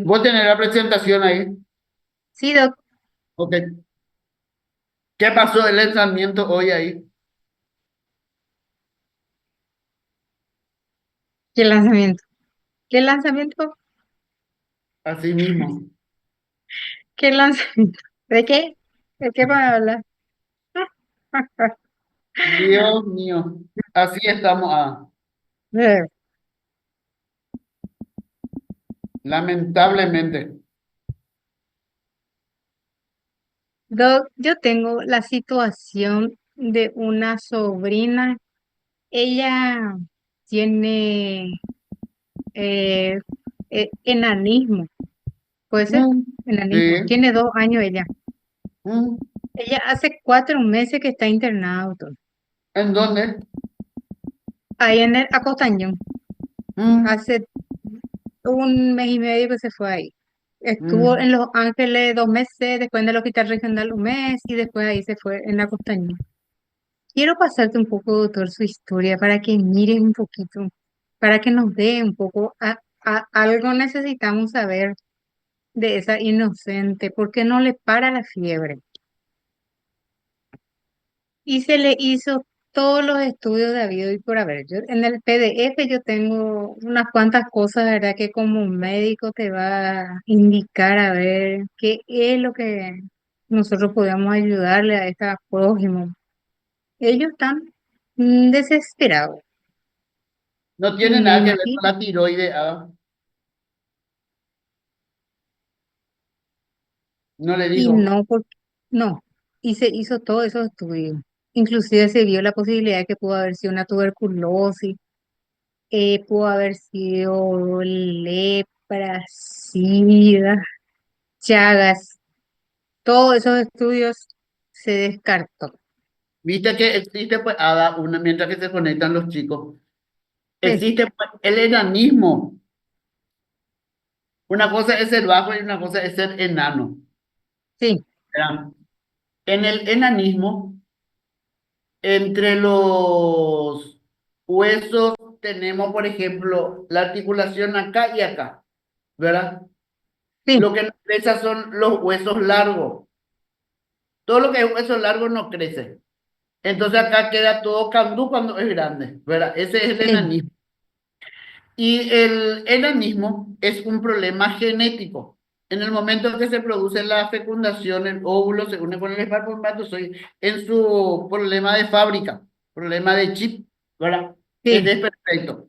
Vos tenés la presentación ahí. Sí, Doc, Ok. ¿Qué pasó el lanzamiento hoy ahí? ¿qué lanzamiento? ¿Qué lanzamiento? Así mismo. ¿Qué lanzamiento? ¿De qué? ¿De qué van a hablar? Dios mío. Así estamos. Eh, Lamentablemente. Doc, yo tengo la situación de una sobrina. Ella tiene eh, enanismo, ¿puede ser? Mm, Enanismo. sí. Tiene 2 años ella. Mm, Ella hace 4 meses que está internada, doctor. ¿En dónde? Ahí en el Acostañón. Mm, Hace 1 mes y medio que se fue ahí. Estuvo mm. en Los Ángeles 2 meses, después en el Hospital Regional 1 mes y después ahí se fue en la Costaña. Quiero pasarte un poco, doctor, su historia para que mires un poquito, para que nos dé un poco, algo necesitamos saber de esa inocente, ¿por qué no le para la fiebre? Y se le hizo todos los estudios de habido y por haber. Yo, en el PDF yo tengo unas cuantas cosas, ¿verdad? Que como médico te va a indicar a ver qué es lo que nosotros podemos ayudarle a esta prójimo. Ellos están desesperados. No tiene Me nada que ver imagino. con la tiroide. No le Y dijo. no, porque no. Y se hizo todos esos estudios. Inclusive se vio la posibilidad de que pudo haber sido una tuberculosis, pudo haber sido lepra, sida, Chagas. Todos esos estudios se descartó. Viste que existe, pues, mientras que se conectan los chicos. Sí, Existe, pues, el enanismo. Una cosa es ser bajo y una cosa es ser enano. sí, ¿Verdad? En el enanismo, entre los huesos tenemos, por ejemplo, la articulación acá y acá, ¿verdad? sí, Lo que no crece son los huesos largos. Todo lo que es hueso largo no crece. Entonces acá queda todo candú cuando es grande, ¿verdad? Ese es el sí, enanismo. Y el enanismo es un problema genético. En el momento en que se produce la fecundación, el óvulo se une con el espermatozoide en su problema de fábrica, problema de chip, ¿verdad? sí, Este es perfecto.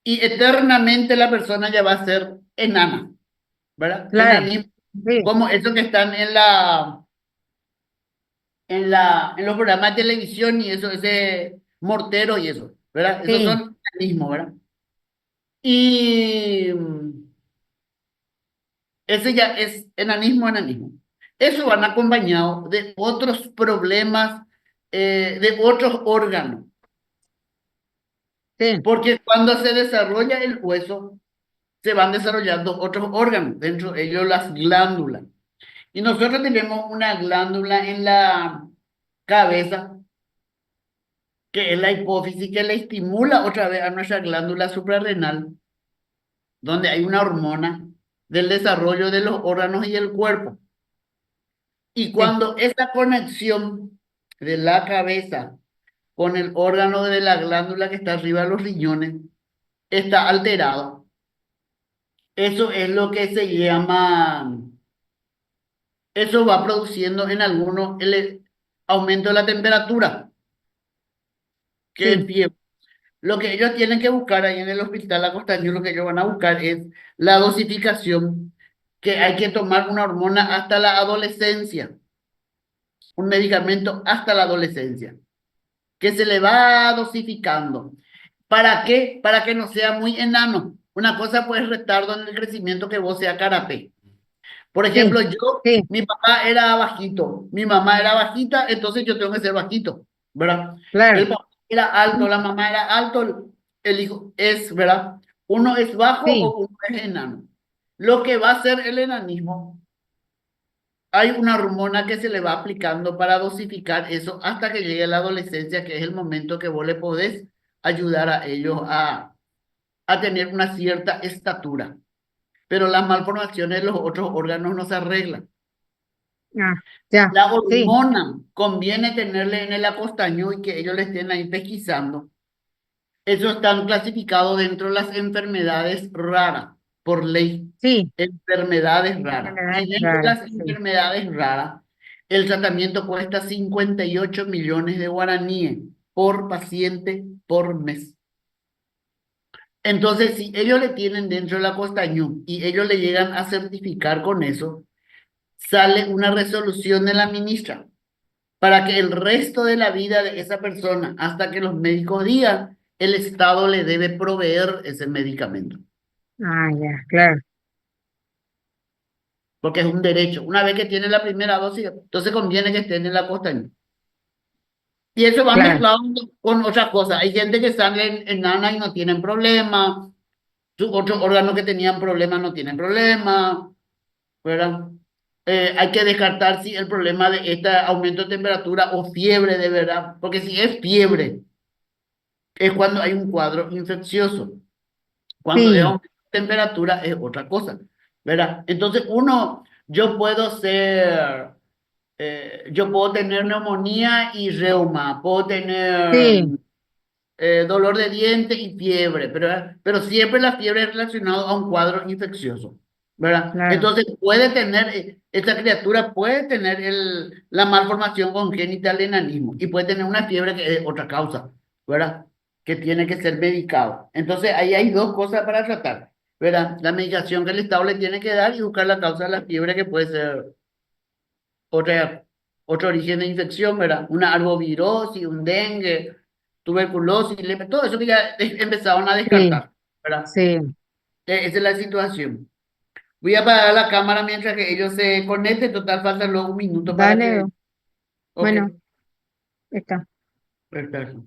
Y eternamente la persona ya va a ser enana, ¿verdad? claro, Enanismo, sí, como esos que están en los programas de televisión y eso, ese mortero y eso, ¿verdad? Esos sí, son enanismo, ¿verdad? Y ese ya es enanismo, enanismo. Eso van acompañado de otros problemas, de otros órganos, sí, porque cuando se desarrolla el hueso, se van desarrollando otros órganos, dentro de ellos las glándulas. Y nosotros tenemos una glándula en la cabeza, que es la hipófisis, que le estimula otra vez a nuestra glándula suprarrenal, donde hay una hormona del desarrollo de los órganos y el cuerpo. Y sí, cuando esa conexión de la cabeza con el órgano de la glándula que está arriba de los riñones está alterado, eso es lo que se llama, eso va produciendo en algunos el aumento de la temperatura, que es sí, fiebre. Lo que ellos tienen que buscar ahí en el hospital Acostaño, lo que ellos van a buscar es la dosificación, que hay que tomar una hormona hasta la adolescencia, un medicamento hasta la adolescencia, que se le va dosificando. ¿Para qué? Para que no sea muy enano. Una cosa pues retardo en el crecimiento que vos sea carapé. Por sí, ejemplo, yo, sí, mi papá era bajito, mi mamá era bajita, entonces yo tengo que ser bajito, ¿verdad? claro, El papá era alto, la mamá era alto, el hijo es, ¿verdad? Uno es bajo sí, o uno es enano. Lo que va a ser el enanismo, hay una hormona que se le va aplicando para dosificar eso hasta que llegue la adolescencia, que es el momento que vos le podés ayudar a ellos a tener una cierta estatura. pero las malformaciones de los otros órganos no se arreglan. Ah, ya, La sí, hormona conviene tenerle en el acostaño y que ellos le estén ahí pesquisando. Eso están clasificados dentro de las enfermedades raras, por ley. sí, Enfermedades raras. enfermedades Y dentro de raras, las sí, enfermedades raras, el tratamiento cuesta 58 millones de guaraníes por paciente por mes. Entonces, si ellos le tienen dentro de la costañú y ellos le llegan a certificar con eso, sale una resolución de la ministra para que el resto de la vida de esa persona, hasta que los médicos digan, el Estado le debe proveer ese medicamento, ah, ya, claro, porque es un derecho. Una vez que tiene la primera dosis, entonces conviene que estén en la costañú. Y eso va claro, mezclado con otras cosas. Hay gente que sale en nana y no tienen problema, otros órganos que tenían problemas no tienen problema, ¿verdad? Hay que descartar si el problema de este aumento de temperatura o fiebre de verdad, porque si es fiebre, es cuando hay un cuadro infeccioso. Cuando es sí, aumento de temperatura es otra cosa, ¿verdad? Entonces yo puedo tener neumonía y reuma, puedo tener sí, dolor de diente y fiebre, pero siempre la fiebre es relacionada a un cuadro infeccioso, ¿verdad? claro, Entonces esta criatura puede tener la malformación congénita del enanismo y puede tener una fiebre que es otra causa, ¿verdad? Que tiene que ser medicado. Entonces ahí hay dos cosas para tratar, ¿verdad? La medicación que el Estado le tiene que dar y buscar la causa de la fiebre que puede ser otra, otro origen de infección, ¿verdad? Una arbovirosis, un dengue, tuberculosis, lepra, todo eso que ya empezaron a sí, descartar, ¿verdad? sí, Esa es la situación. Voy a apagar la cámara mientras que ellos se conecten. Total, falta luego un minuto para dale, que... Ok, bueno, está. perfecto.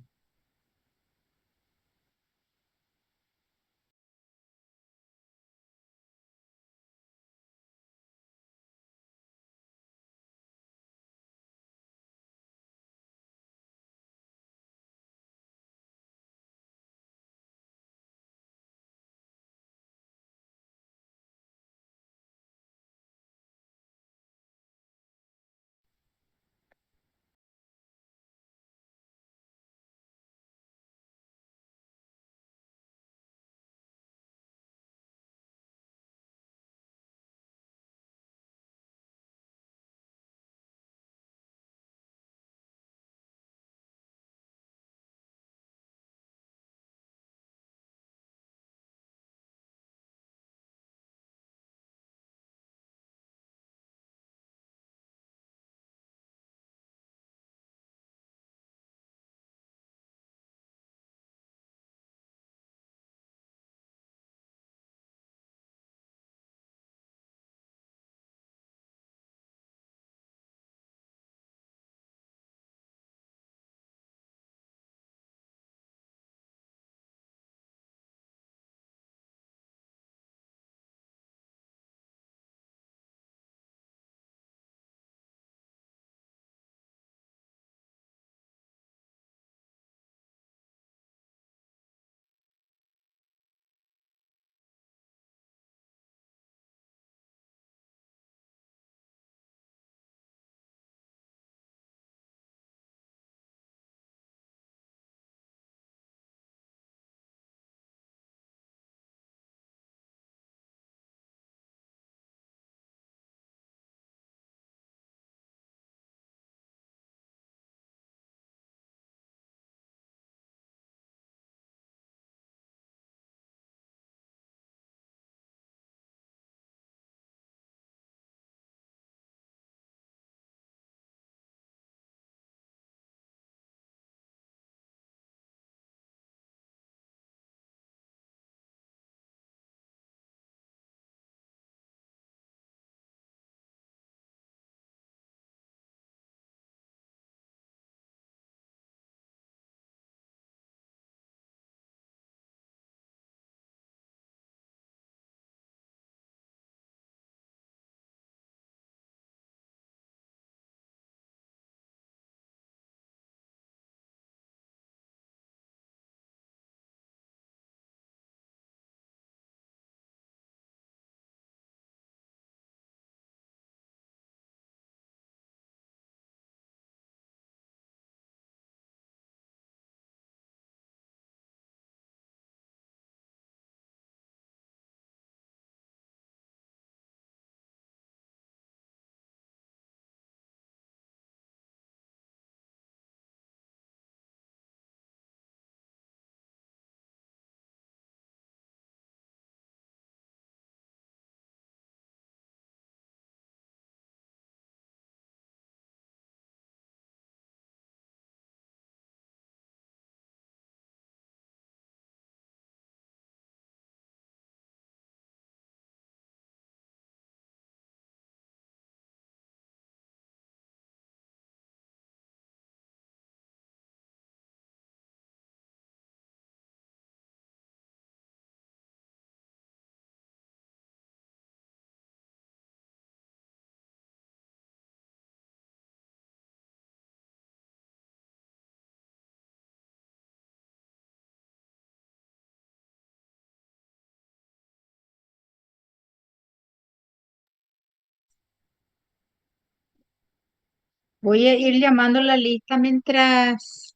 Voy a ir llamando la lista mientras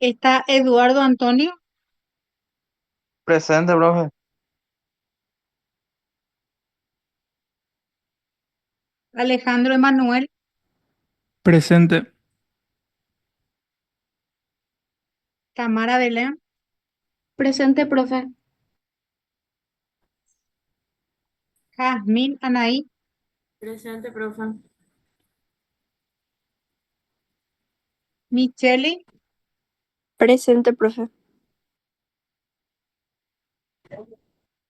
está Eduardo Antonio, Presente, profe. Alejandro Emanuel, Presente. Tamara Belén, Presente, profe. Jazmín Anaí, Presente, profe. Micheli, Presente, profe.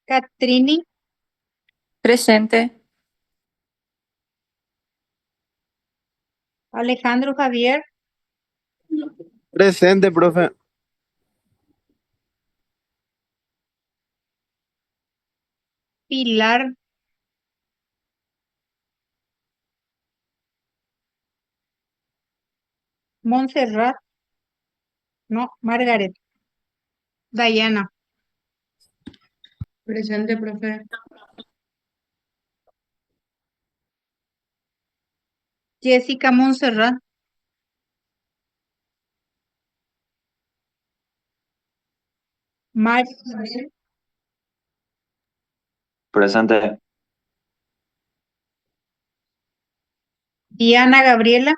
Catrini, Presente. Alejandro Javier, Presente, profe. Pilar, Montserrat, no, Margaret, Dayana, Presente, profe. Jessica Montserrat, Mar, Presente. Diana Gabriela,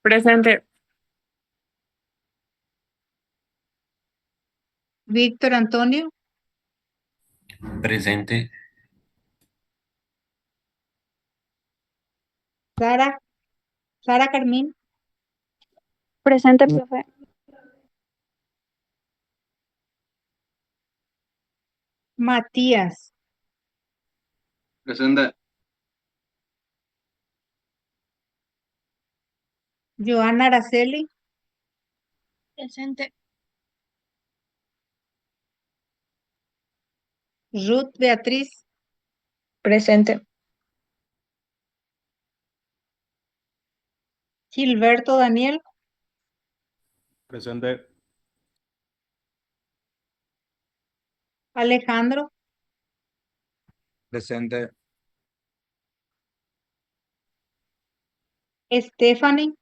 Presente. Víctor Antonio, Presente. Sara, Sara Carmín, Presente, profe. Matías, Presente. Joana Araceli, Presente. Ruth Beatriz, Presente. Gilberto Daniel, Presente. Alejandro, Presente. Stephanie,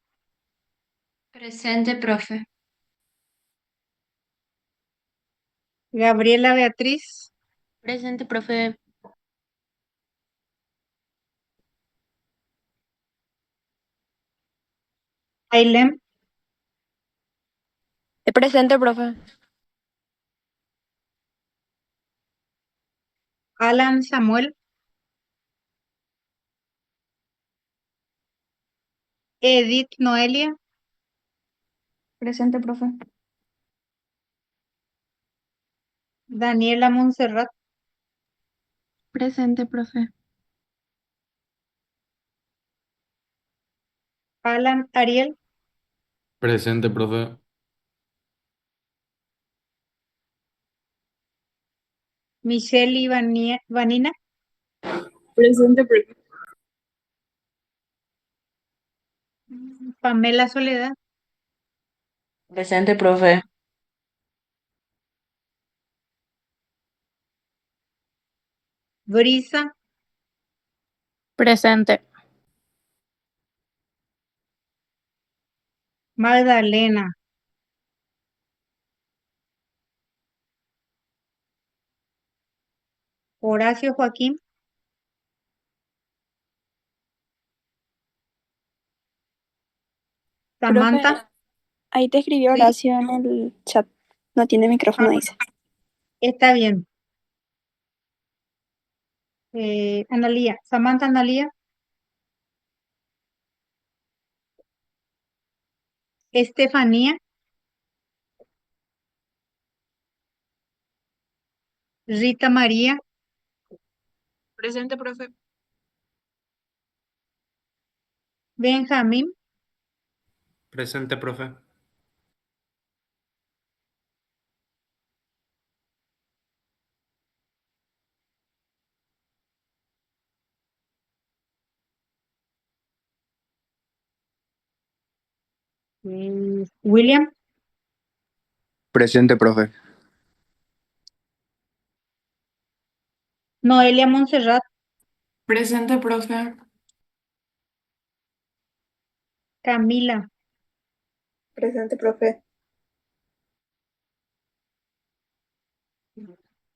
Presente, profe. Gabriela Beatriz, Presente, profe. Ailem, Presente, profe. Alan Samuel, Edith Noelia, Presente, profe. Daniela Montserrat, Presente, profe. Alan Ariel, Presente, profe. Michelle Vanina, Presente, profe. Pamela Soledad, Presente, profe. Brisa, Presente. Magdalena, Horacio Joaquín, Profe, Samantha, ahí te escribió sí, Horacio en el chat. No tiene ah, micrófono, dice. está bien. Analía, Samantha Analía, Estefanía, Rita María, Presente, profe. Benjamín, Presente, profe. William, Presente, profe. Noelia Montserrat, Presente, profe. Camila, Presente, profe.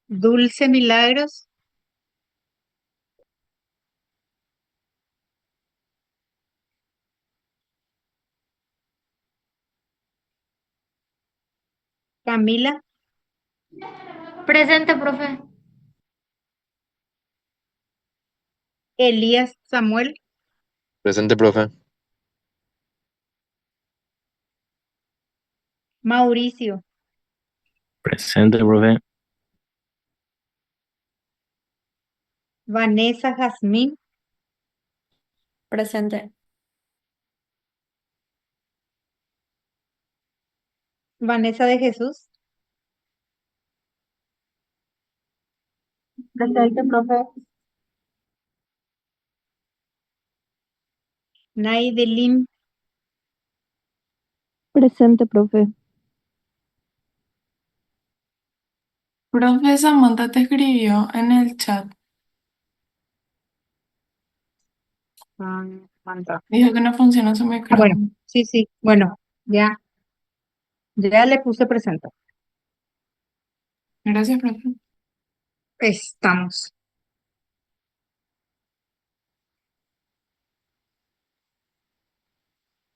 Dulce Milagros, Camila, Presente, profe. Elías Samuel, Presente, profe. Mauricio, Presente, profe. Vanessa Jazmín, Presente. Vanessa de Jesús, Presente, profe. Naidelin, Presente, profe. Profe, Samantha te escribió en el chat. Manda. Dijo que no funciona su Bueno, micrófono. sí, bueno, ya le puse presente. Gracias, profe. Estamos.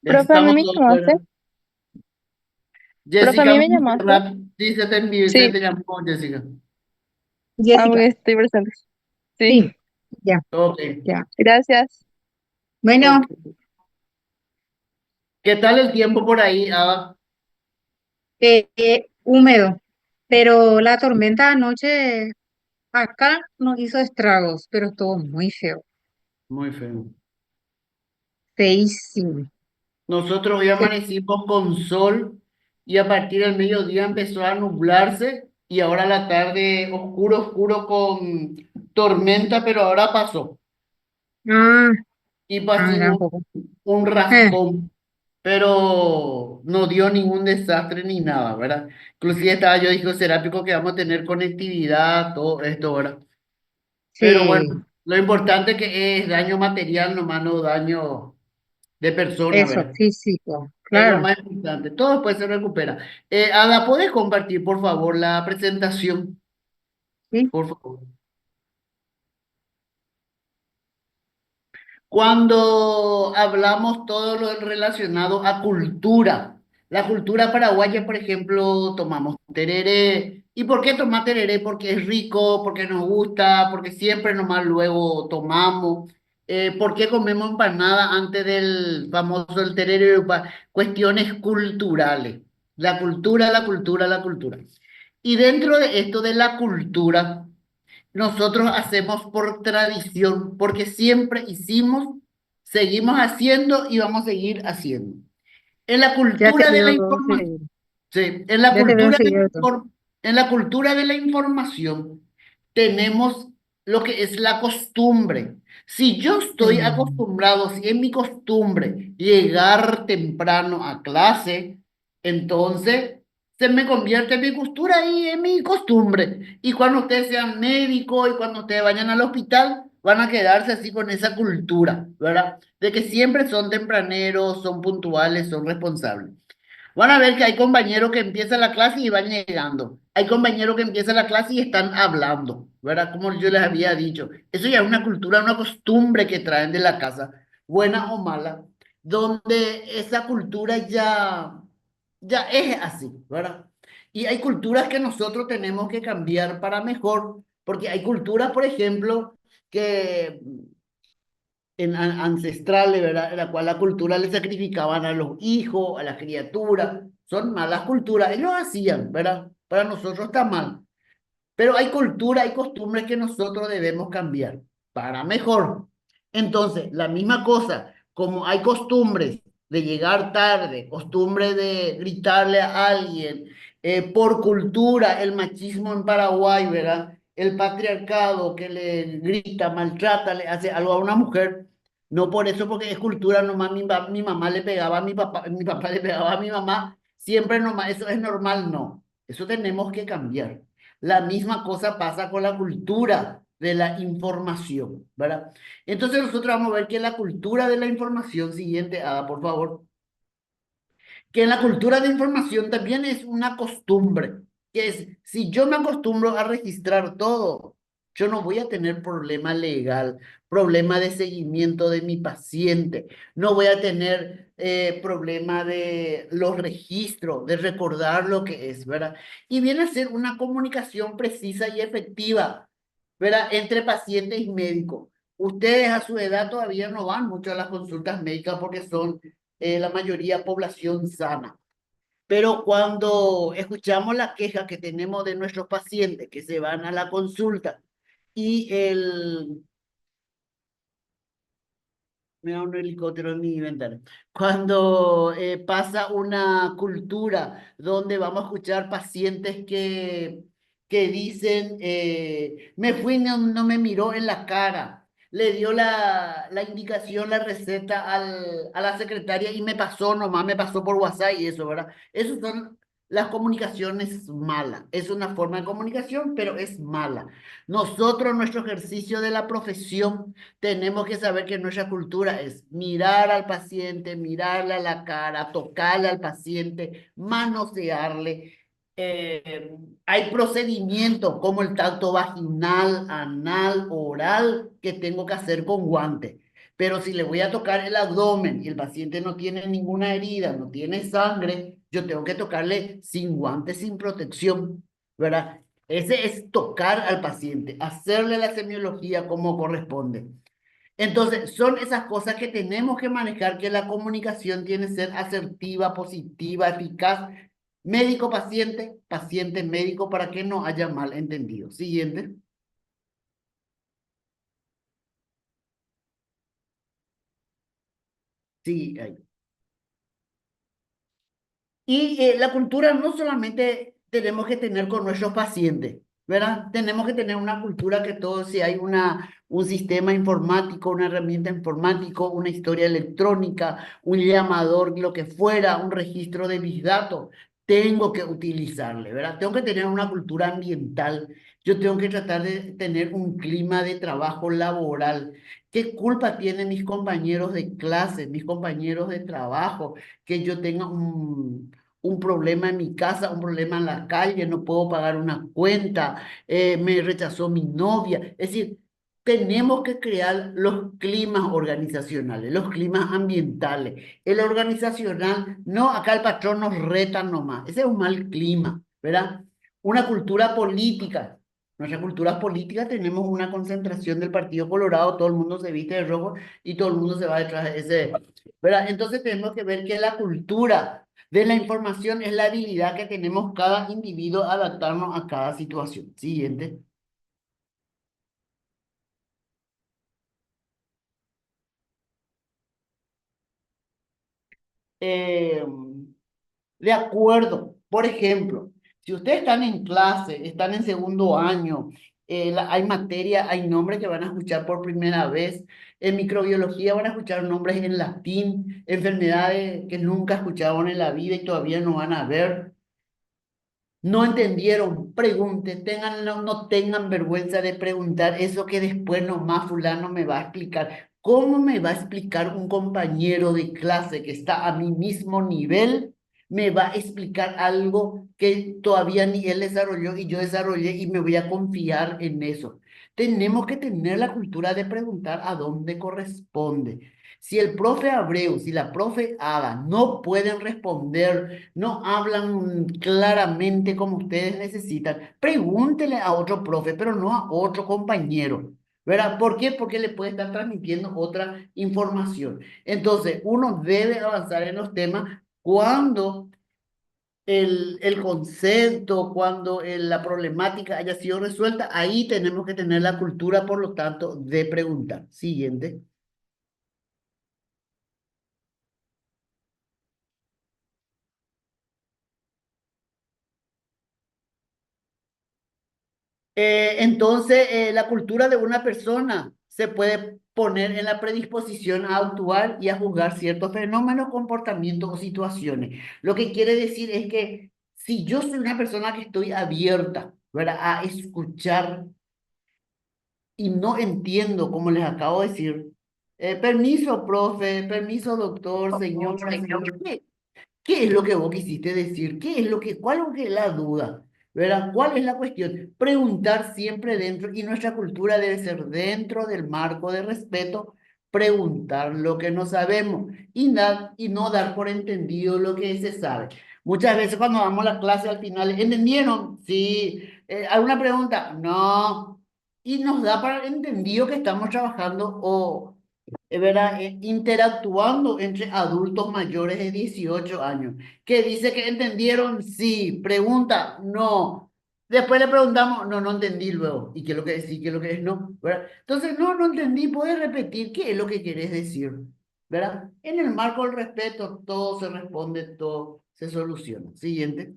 Profe, a mí Estamos me todos llamaste. fuera. Profe, a Jessica mí me llamaste. Montserrat, sí, se Sí, te llamó Jessica. Jessica, porque estoy presente. Sí, sí, ya, Ok, ya. gracias. Bueno, ok. ¿Qué tal el tiempo por ahí, Ada? húmedo, pero la tormenta anoche acá nos hizo estragos, pero estuvo muy feo, Muy feo. feísimo. Nosotros hoy Se- amanecimos con sol y a partir del mediodía empezó a nublarse y ahora a la tarde oscuro, oscuro con tormenta, pero ahora pasó. Ah, Y fue así acá un poco. un Eh, raspón, pero no dio ningún desastre ni nada, ¿verdad? Inclusive estaba yo discoserápico que vamos a tener conectividad, todo esto, ¿verdad? Pero sí, bueno, lo importante que es daño material, nomás no daño de persona, eso, ¿verdad? físico, Es lo claro, más importante. Todo después se recupera. Ada, ¿puedes compartir, por favor, la presentación? sí, Por favor. Cuando hablamos todo lo relacionado a cultura, la cultura paraguaya, por ejemplo, tomamos tereré. ¿Y por qué tomar tereré? Porque es rico, porque nos gusta, porque siempre nomás luego tomamos. ¿Por qué comemos empanada antes del famoso el tereré? Cuestiones culturales. La cultura, la cultura, la cultura. Y dentro de esto de la cultura, nosotros hacemos por tradición, porque siempre hicimos, seguimos haciendo y vamos a seguir haciendo. En la ya te cultura de la veo información, seguir, sí, en la ya te veo cultura de la seguir de todo. en la cultura de la información tenemos lo que es la costumbre. Si yo estoy Mm, acostumbrado, si es mi costumbre llegar temprano a clase, entonces se me convierte en mi cultura y en mi costumbre. Y cuando ustedes sean médicos y cuando ustedes vayan al hospital, van a quedarse así con esa cultura, ¿verdad? De que siempre son tempraneros, son puntuales, son responsables. Van a ver que hay compañeros que empiezan la clase y van llegando. Hay compañeros que empiezan la clase y están hablando, ¿verdad? Como yo les había dicho. Eso ya es una cultura, una costumbre que traen de la casa, buena o mala, donde esa cultura ya es así, ¿verdad? Y hay culturas que nosotros tenemos que cambiar para mejor, porque hay culturas, por ejemplo, que ancestrales, ¿verdad? En la cual la cultura le sacrificaban a los hijos, a las criaturas. Son malas culturas. Ellos hacían, ¿verdad? Para nosotros está mal. Pero hay cultura, hay costumbres que nosotros debemos cambiar para mejor. Entonces, la misma cosa, como hay costumbres de llegar tarde, costumbre de gritarle a alguien, por cultura, el machismo en Paraguay, ¿verdad? El patriarcado que le grita, maltrata, le hace algo a una mujer, no por eso, porque es cultura, nomás mi mamá le pegaba a mi papá le pegaba a mi mamá, siempre nomás, eso es normal, no. Eso tenemos que cambiar. La misma cosa pasa con la cultura de la información, ¿verdad? Entonces nosotros vamos a ver que la cultura de la información, siguiente, Ada, por favor, que en la cultura de información también es una costumbre, que es, si yo me acostumbro a registrar todo, yo no voy a tener problema legal, problema de seguimiento de mi paciente, no voy a tener problema de los registros, de recordar lo que es, ¿verdad? Y viene a ser una comunicación precisa y efectiva, ¿verdad? Entre paciente y médico. Ustedes a su edad todavía no van mucho a las consultas médicas porque son la mayoría población sana. Pero cuando escuchamos la queja que tenemos de nuestros pacientes que se van a la consulta y mira un helicóptero en mi ventana. Cuando pasa una cultura donde vamos a escuchar pacientes que dicen, me fui, no me miró en la cara, le dio la indicación, la receta a la secretaria y me pasó nomás, me pasó por WhatsApp y eso, ¿verdad? Esas son las comunicaciones malas. Es una forma de comunicación, pero es mala. Nosotros, nuestro ejercicio de la profesión, tenemos que saber que nuestra cultura es mirar al paciente, mirarle a la cara, tocarle al paciente, manosearle. Hay procedimientos como el tacto vaginal, anal, oral, que tengo que hacer con guante. Pero si le voy a tocar el abdomen y el paciente no tiene ninguna herida, no tiene sangre, yo tengo que tocarle sin guante, sin protección, ¿verdad? Ese es tocar al paciente, hacerle la semiología como corresponde. Entonces, son esas cosas que tenemos que manejar, que la comunicación tiene que ser asertiva, positiva, eficaz, médico-paciente, paciente-médico, para que no haya malentendido. Siguiente. Sí, ahí. Y la cultura no solamente tenemos que tener con nuestros pacientes, ¿verdad? Tenemos que tener una cultura que todo, si hay un sistema informático, una herramienta informática, una historia electrónica, un llamador, lo que fuera, un registro de mis datos, tengo que utilizarle, ¿verdad? Tengo que tener una cultura ambiental. Yo tengo que tratar de tener un clima de trabajo laboral. ¿Qué culpa tienen mis compañeros de clase, mis compañeros de trabajo, que yo tenga un problema en mi casa, un problema en la calle, no puedo pagar una cuenta, me rechazó mi novia? Es decir, tenemos que crear los climas organizacionales, los climas ambientales. El organizacional, no, acá el patrón nos reta nomás. Ese es un mal clima, ¿verdad? Una cultura política. Nuestra cultura política tenemos una concentración del Partido Colorado, todo el mundo se viste de rojo y todo el mundo se va detrás de ese, ¿verdad? Entonces tenemos que ver que la cultura de la información es la habilidad que tenemos cada individuo a adaptarnos a cada situación. Siguiente. Eh, de acuerdo. Por ejemplo, si ustedes están en clase, están en segundo año, hay materia, hay nombres que van a escuchar por primera vez. En microbiología van a escuchar nombres en latín, enfermedades que nunca escucharon en la vida y todavía no van a ver. No entendieron, pregunten, tengan, no tengan vergüenza de preguntar eso que después nomás fulano me va a explicar. ¿Cómo me va a explicar un compañero de clase que está a mi mismo nivel? Me va a explicar algo que todavía ni él desarrolló y yo desarrollé y me voy a confiar en eso. Tenemos que tener la cultura de preguntar a dónde corresponde. Si el profe Abreu, si la profe Ada no pueden responder, no hablan claramente como ustedes necesitan, pregúntele a otro profe, pero no a otro compañero, ¿verdad? ¿Por qué? Porque le puede estar transmitiendo otra información. Entonces, uno debe avanzar en los temas cuando el concepto, cuando la problemática haya sido resuelta. Ahí tenemos que tener la cultura, por lo tanto, de preguntar. Siguiente. Entonces, la cultura de una persona se puede poner en la predisposición a actuar y a juzgar ciertos fenómenos, comportamientos o situaciones. Lo que quiere decir es que si yo soy una persona que estoy abierta, ¿verdad? A escuchar y no entiendo, como les acabo de decir, permiso, profe, permiso, doctor, señora, señor, ¿qué es lo que vos quisiste decir? ¿Qué es lo que, cuál es la duda? ¿Verdad? ¿Cuál es la cuestión? Preguntar siempre dentro, y nuestra cultura debe ser dentro del marco de respeto, preguntar lo que no sabemos y no dar por entendido lo que se sabe. Muchas veces cuando damos la clase al final, ¿entendieron? Sí. ¿Alguna pregunta? No. Y nos da para entendido que estamos trabajando o ¿verdad? Interactuando entre adultos mayores de 18 años. ¿Qué dice que entendieron? Sí. Pregunta, no. Después le preguntamos, no, no entendí luego. ¿Y qué es lo que es sí, qué es lo que es no? ¿Verdad? Entonces, no, no entendí. ¿Puedes repetir qué es lo que quieres decir? ¿Verdad? En el marco del respeto, todo se responde, todo se soluciona. Siguiente.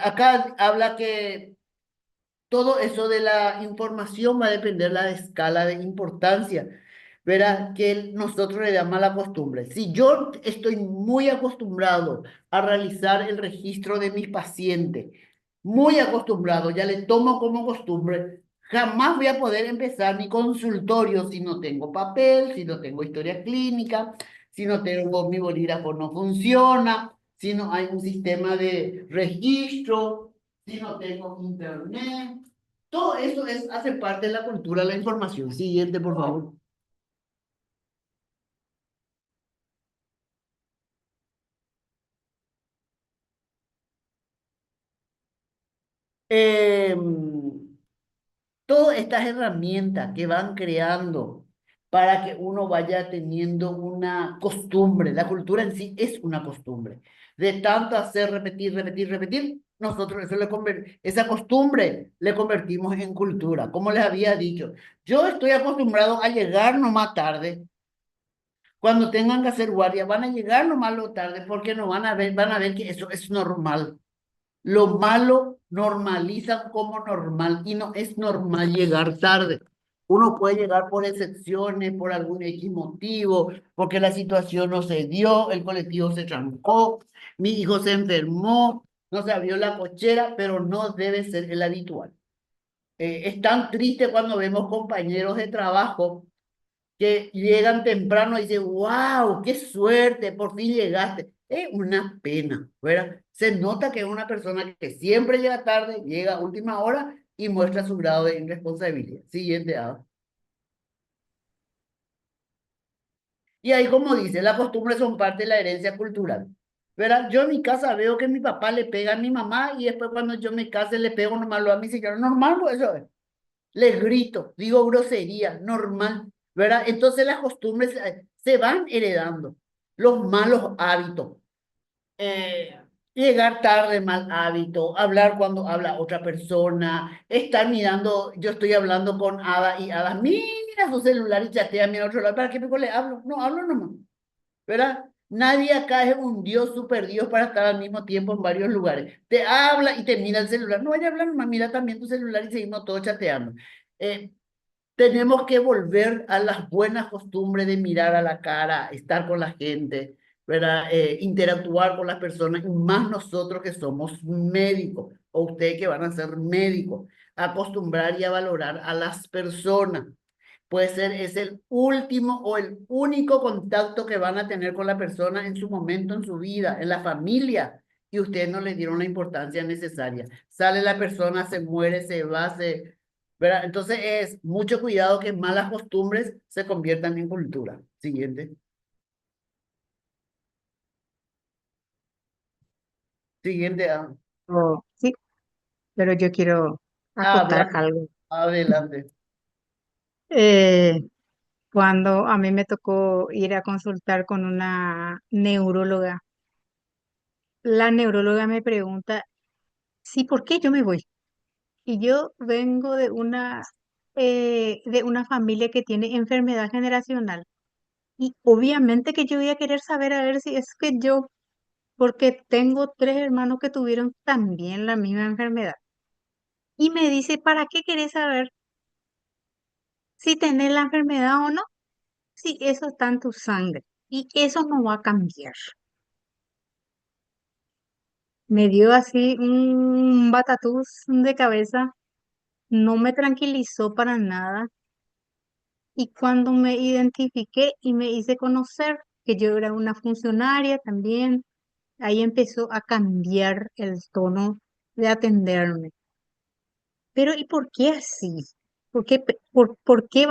Acá habla que todo eso de la información va a depender de la escala de importancia. Verá que nosotros le damos la costumbre. Si yo estoy muy acostumbrado a realizar el registro de mis pacientes, muy acostumbrado, ya le tomo como costumbre, jamás voy a poder empezar mi consultorio si no tengo papel, si no tengo historia clínica, si no tengo mi bolígrafo no funciona, si no hay un sistema de registro, si no tengo internet. Todo eso hace parte de la cultura de la información. Siguiente, por favor. Em, todas estas herramientas que van creando para que uno vaya teniendo una costumbre. La cultura en sí es una costumbre. De tanto hacer, repetir, repetir, repetir, nosotros esa costumbre le convertimos en cultura. Como les había dicho, yo estoy acostumbrado a llegar nomás tarde. Cuando tengan que hacer guardia, van a llegar nomás lo tarde porque no van a ver que eso es normal. Lo malo normalizan como normal y no es normal llegar tarde. Uno puede llegar por excepciones, por algún X motivo, porque la situación no se dio, el colectivo se trancó, mi hijo se enfermó, no se abrió la cochera, pero no debe ser el habitual. Es tan triste cuando vemos compañeros de trabajo que llegan temprano y dicen, wow, qué suerte, por fin llegaste. Es una pena, ¿verdad? Se nota que es una persona que siempre llega tarde, llega a última hora y muestra su grado de irresponsabilidad. Siguiente, y ahí, como dice, las costumbres son parte de la herencia cultural. ¿Verdad? Yo en mi casa veo que mi papá le pega a mi mamá y después cuando yo me case le pego nomás a mi señora. Normal, pues eso es. Les grito, digo grosería, normal, ¿verdad? Entonces las costumbres se van heredando, los malos hábitos, eh, llegar tarde, mal hábito, hablar cuando habla otra persona, estar mirando, yo estoy hablando con Ada y Ada mira su celular y chatea a mi otro lado, ¿para qué pico le hablo? No, hablo nomás, ¿verdad? Nadie acá es un Dios, super Dios para estar al mismo tiempo en varios lugares. Te habla y te mira el celular. No vaya a hablar nomás, mira también tu celular y seguimos todos chateando. Eh, tenemos que volver a las buenas costumbres de mirar a la cara, estar con la gente, ¿verdad? Interactuar con las personas, y más nosotros que somos médicos, o ustedes que van a ser médicos, acostumbrar y a valorar a las personas. Puede ser, es el último o el único contacto que van a tener con la persona en su momento, en su vida, en la familia, y ustedes no le dieron la importancia necesaria. Sale la persona, se muere, se va, ¿verdad? Entonces es mucho cuidado que malas costumbres se conviertan en cultura. Siguiente. Siguiente. Sí, pero yo quiero acotar Habla. algo. Adelante. Eh, Cuando a mí me tocó ir a consultar con una neuróloga, la neuróloga me pregunta, sí, ¿por qué yo me voy? Y yo vengo de una familia que tiene enfermedad generacional. Y obviamente que yo voy a querer saber a ver si es que yo, porque tengo tres hermanos que tuvieron también la misma enfermedad. Y me dice, ¿para qué querés saber si tenés la enfermedad o no? si eso está en tu sangre y eso no va a cambiar. Me dio así un batatús de cabeza, no me tranquilizó para nada. Y cuando me identifiqué y me hice conocer que yo era una funcionaria también, ahí empezó a cambiar el tono de atenderme. Pero ¿y por qué así? ¿Por qué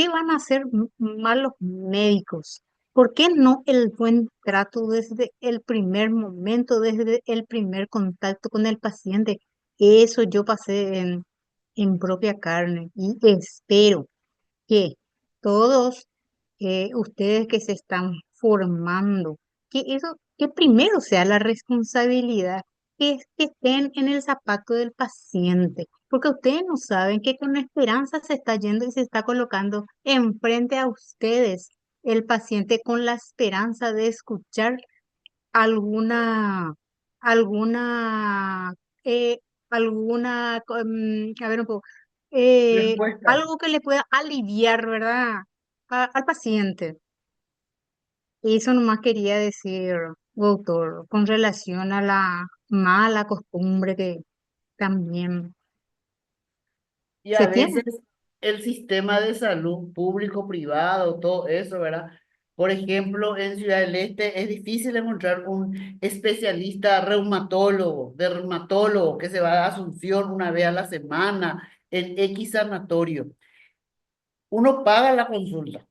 van a ser malos médicos? ¿Por qué no el buen trato desde el primer momento, desde el primer contacto con el paciente? Eso yo pasé en propia carne y espero que todos ustedes que se están formando, que primero sea la responsabilidad, que estén en el zapato del paciente, porque ustedes no saben que con esperanza se está yendo y se está colocando enfrente a ustedes el paciente con la esperanza de escuchar alguna, alguna, eh, a ver un poco, Respuesta. algo que le pueda aliviar, ¿verdad? Al paciente. Eso nomás quería decir, doctor, con relación a la mala costumbre que también Y a se tiene. veces el sistema de salud público, privado, todo eso, ¿verdad? Por ejemplo, en Ciudad del Este es difícil encontrar un especialista reumatólogo, dermatólogo, que se va a Asunción una vez a la semana en X sanatorio. Uno paga la consulta.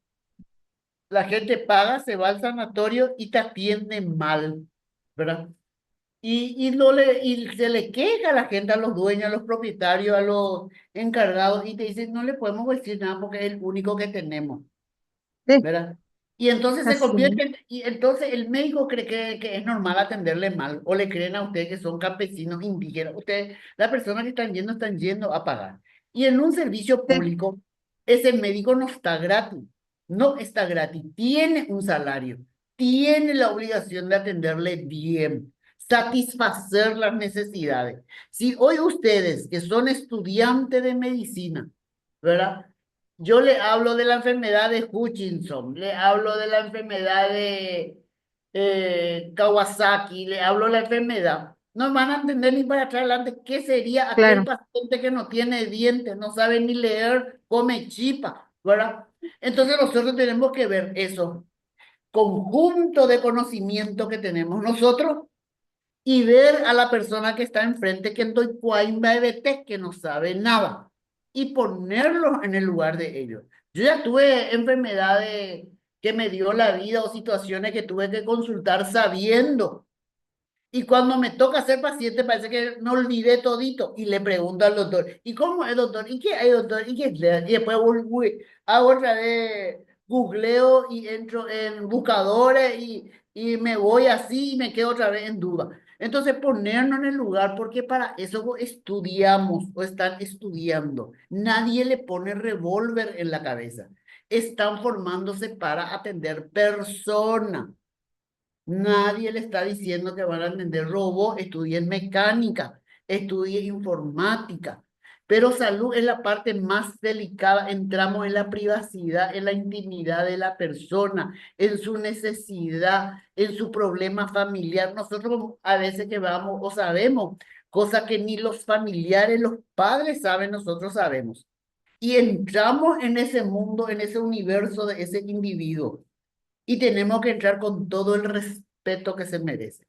La gente paga, se va al sanatorio y te atienden mal, ¿verdad? Y se le queja a la gente, a los dueños, a los propietarios, a los encargados, y te dicen, no le podemos decir nada porque es el único que tenemos, Sí, ¿verdad? Y entonces se así. convierte, y entonces el médico cree que es normal atenderle mal, o le creen a usted que son campesinos indígenas. Ustedes, las personas que están yendo a pagar. Y en un servicio Sí, público, ese médico no está gratis, no está gratis, tiene un salario, tiene la obligación de atenderle bien, satisfacer las necesidades. Si hoy ustedes, que son estudiantes de medicina, ¿verdad? Yo le hablo de la enfermedad de Hutchinson, le hablo de la enfermedad de Kawasaki, le hablo de la enfermedad. No van a entender ni para atrás adelante qué sería aquel claro. paciente que no tiene dientes, no sabe ni leer, come chipa, ¿verdad? Entonces nosotros tenemos que ver eso, conjunto de conocimiento que tenemos nosotros y ver a la persona que está enfrente que estoy que no sabe nada y ponerlos en el lugar de ellos. Yo ya tuve enfermedades que me dio la vida o situaciones que tuve que consultar sabiendo. Y cuando me toca ser paciente, parece que me olvidé todito. Y le pregunto al doctor, ¿y cómo es, doctor? ¿Y qué hay, doctor? ¿Y qué es? Y después hago otra vez, googleo y entro en buscadores y me voy así y me quedo otra vez en duda. Entonces, ponernos en el lugar, porque para eso estudiamos o están estudiando. Nadie le pone revólver en la cabeza. Están formándose para atender personas. Nadie le está diciendo que van a entender robo, estudien mecánica, estudien informática. Pero salud es la parte más delicada. Entramos en la privacidad, en la intimidad de la persona, en su necesidad, en su problema familiar. Nosotros a veces que vamos o sabemos cosas que ni los familiares, los padres saben, nosotros sabemos. Y entramos en ese mundo, en ese universo de ese individuo y tenemos que entrar con todo el respeto que se merece,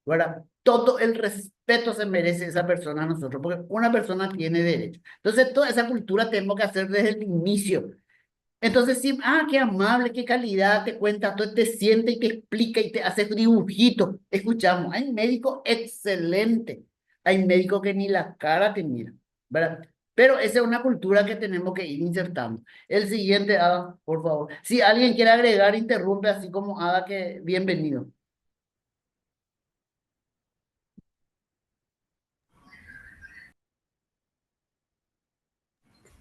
¿verdad? Todo el respeto se merece esa persona a nosotros, porque una persona tiene derecho. Entonces, toda esa cultura tenemos que hacer desde el inicio. Entonces, sí, qué amable, qué calidad, te cuenta, todo te siente y te explica y te hace dibujitos. Escuchamos, hay médico excelente, hay médico que ni la cara te mira, ¿verdad? Pero esa es una cultura que tenemos que ir insertando. El siguiente, Ada, por favor. Si alguien quiere agregar, interrumpe, así como Ada, que bienvenido.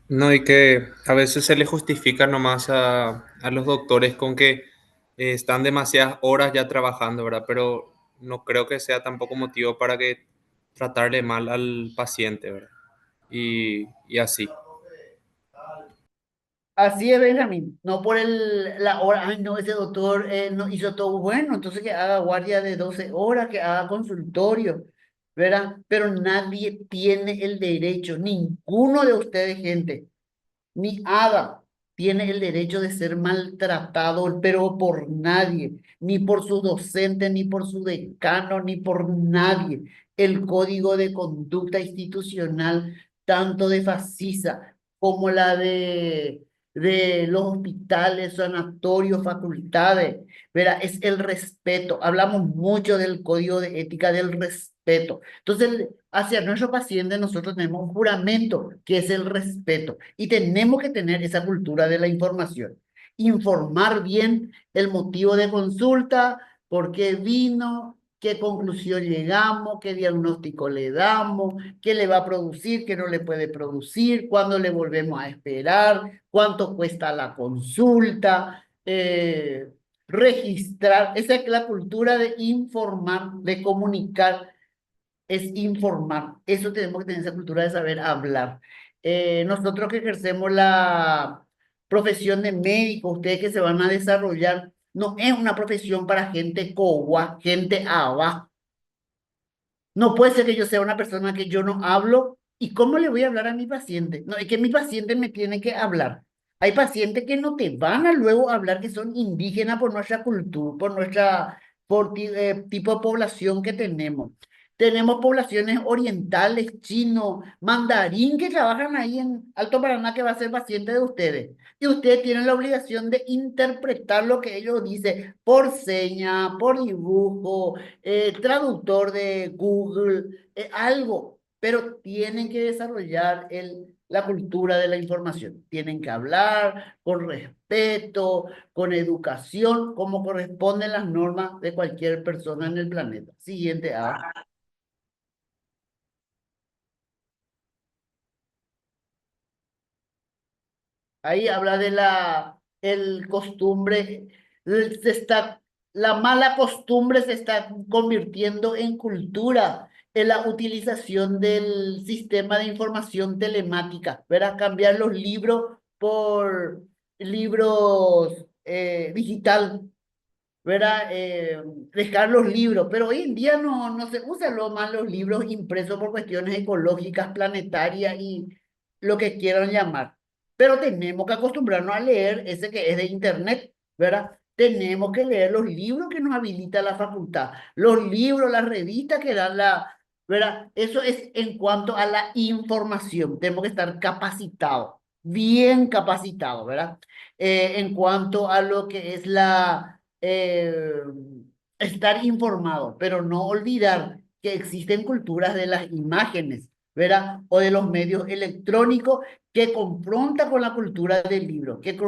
No, y que a veces se le justifica nomás a los doctores con que están demasiadas horas ya trabajando, ¿verdad? Pero no creo que sea tampoco motivo para que tratarle mal al paciente, ¿verdad? Y así. Así es, Benjamín. No por la hora, ay, no, ese doctor no hizo todo bueno, entonces que haga guardia de 12 horas, que haga consultorio, ¿verdad? Pero nadie tiene el derecho, ninguno de ustedes, gente, ni Ada tiene el derecho de ser maltratado, pero por nadie, ni por su docente, ni por su decano, ni por nadie. El código de conducta institucional, tanto de FACISA como la de los hospitales, sanatorios, facultades, verá, es el respeto. Hablamos mucho del código de ética, del respeto. Entonces, hacia nuestros pacientes nosotros tenemos un juramento que es el respeto y tenemos que tener esa cultura de la información. Informar bien el motivo de consulta, por qué vino, qué conclusión llegamos, qué diagnóstico le damos, qué le va a producir, qué no le puede producir, cuándo le volvemos a esperar, cuánto cuesta la consulta, registrar. Esa es la cultura de informar, de comunicar es informar. Eso tenemos que tener esa cultura de saber hablar. Nosotros que ejercemos la profesión de médico, ustedes que se van a desarrollar, no es una profesión para gente coba, gente abajo. No puede ser que yo sea una persona que yo no hablo. ¿Y cómo le voy a hablar a mi paciente? No, es que mi paciente me tiene que hablar. Hay pacientes que no te van a luego hablar que son indígenas por nuestra cultura, por nuestra tipo de población que tenemos. Tenemos poblaciones orientales, chino, mandarín que trabajan ahí en Alto Paraná que va a ser paciente de ustedes. Y ustedes tienen la obligación de interpretar lo que ellos dicen por seña, por dibujo, traductor de Google, algo, pero tienen que desarrollar la cultura de la información. Tienen que hablar con respeto, con educación, como corresponden las normas de cualquier persona en el planeta. Siguiente A. Ahí habla de el costumbre, la mala costumbre se está convirtiendo en cultura, en la utilización del sistema de información telemática, ¿verdad? Cambiar los libros por libros digital, ¿verdad? Dejar los libros, pero hoy en día no se usan lo más los libros impresos por cuestiones ecológicas, planetarias y lo que quieran llamar. Pero tenemos que acostumbrarnos a leer ese que es de internet, ¿verdad? Tenemos que leer los libros que nos habilita la facultad, los libros, las revistas que dan ¿verdad? Eso es en cuanto a la información. Tenemos que estar capacitados, bien capacitados, ¿verdad? En cuanto a lo que es estar informado, pero no olvidar que existen culturas de las imágenes, ¿verdad? O de los medios electrónicos que confronta con la cultura del libro, que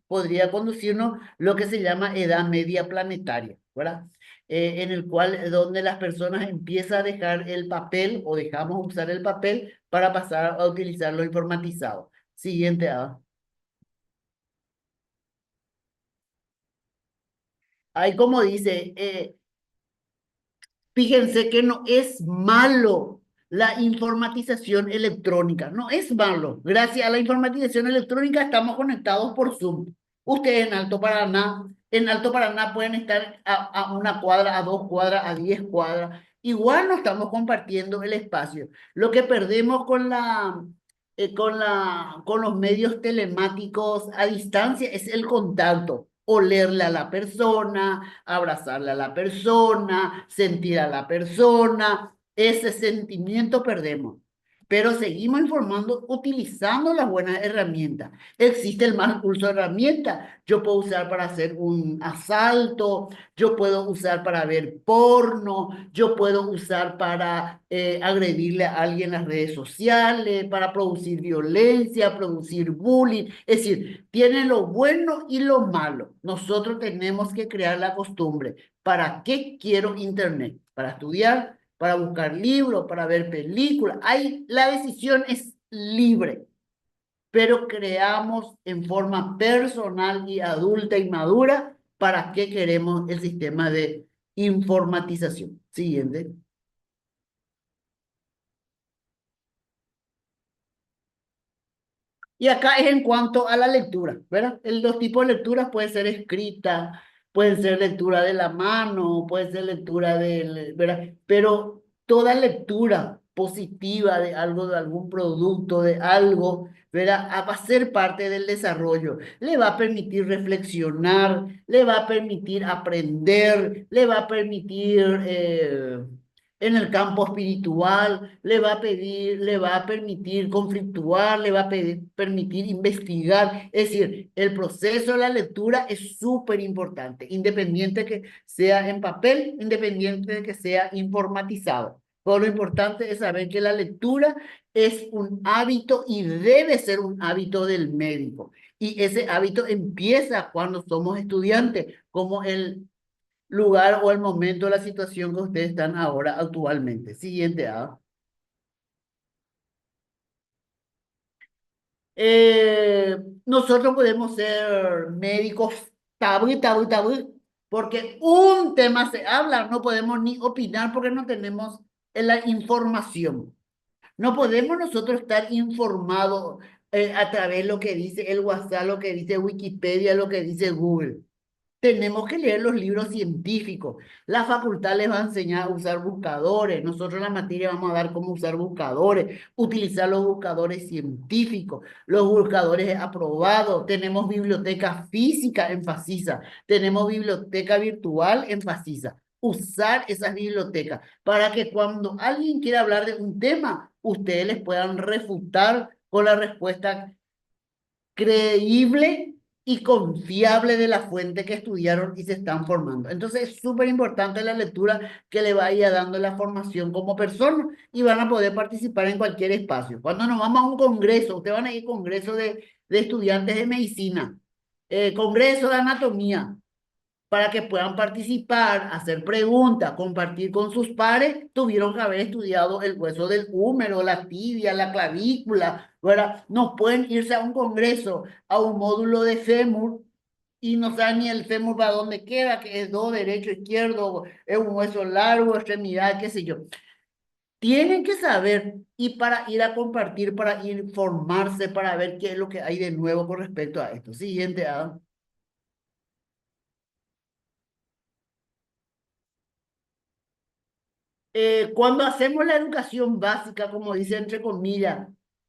podría conducirnos lo que se llama edad media planetaria, ¿verdad? En el cual, donde las personas empiezan a dejar el papel o dejamos usar el papel para pasar a utilizar lo informatizado. Siguiente, ahí como dice, fíjense que no es malo la informatización electrónica, no es malo. Gracias a la informatización electrónica estamos conectados por Zoom. Ustedes en Alto Paraná pueden estar a una cuadra, a 2 cuadras, a 10 cuadras. Igual no estamos compartiendo el espacio. Lo que perdemos con los medios telemáticos a distancia es el contacto, olerle a la persona, abrazarle a la persona, sentir a la persona, ese sentimiento perdemos. Pero seguimos informando utilizando las buenas herramientas. Existe el mal uso de herramientas. Yo puedo usar para hacer un asalto, yo puedo usar para ver porno, yo puedo usar para agredirle a alguien en las redes sociales, para producir violencia, producir bullying. Es decir, tiene lo bueno y lo malo. Nosotros tenemos que crear la costumbre. ¿Para qué quiero internet? Para estudiar, para buscar libros, para ver películas. La decisión es libre, pero creamos en forma personal y adulta y madura para qué queremos el sistema de informatización. Siguiente. Y acá es en cuanto a la lectura, ¿verdad? Los tipos de lecturas pueden ser escrita, pueden ser lectura de la mano, puede ser lectura del, ¿verdad? Pero toda lectura positiva de algo, de algún producto, de algo, ¿verdad? Va a ser parte del desarrollo. Le va a permitir reflexionar, le va a permitir aprender, le va a permitir en el campo espiritual, le va a pedir, le va a permitir conflictuar, le va a permitir investigar. Es decir, el proceso de la lectura es súper importante, independiente que sea en papel, independiente de que sea informatizado. Pero lo importante es saber que la lectura es un hábito y debe ser un hábito del médico. Y ese hábito empieza cuando somos estudiantes, como el lugar o el momento, la situación que ustedes están ahora actualmente. Siguiente, ¿ah? Nosotros podemos ser médicos tabú, porque un tema se habla, no podemos ni opinar porque no tenemos la información. No podemos nosotros estar informados a través de lo que dice el WhatsApp, lo que dice Wikipedia, lo que dice Google. Tenemos que leer los libros científicos. La facultad les va a enseñar a usar buscadores. Nosotros en la materia vamos a dar cómo usar buscadores, utilizar los buscadores científicos, los buscadores aprobados. Tenemos biblioteca física en Facisa, tenemos biblioteca virtual en Facisa. Usar esas bibliotecas para que cuando alguien quiera hablar de un tema, ustedes les puedan refutar con la respuesta creíble y confiable de la fuente que estudiaron y se están formando. Entonces es súper importante la lectura que le vaya dando la formación como persona y van a poder participar en cualquier espacio. Cuando nos vamos a un congreso, ustedes van a ir a congreso de estudiantes de medicina, congreso de anatomía, para que puedan participar, hacer preguntas, compartir con sus pares, tuvieron que haber estudiado el hueso del húmero, la tibia, la clavícula, ¿verdad? No pueden irse a un congreso, a un módulo de fémur, y no saben ni el fémur para dónde queda, que es do, derecho, izquierdo, es un hueso largo, extremidad, qué sé yo. Tienen que saber y para ir a compartir, para informarse, para ver qué es lo que hay de nuevo con respecto a esto. Siguiente, Adam. Cuando hacemos la educación básica, como dice entre comillas,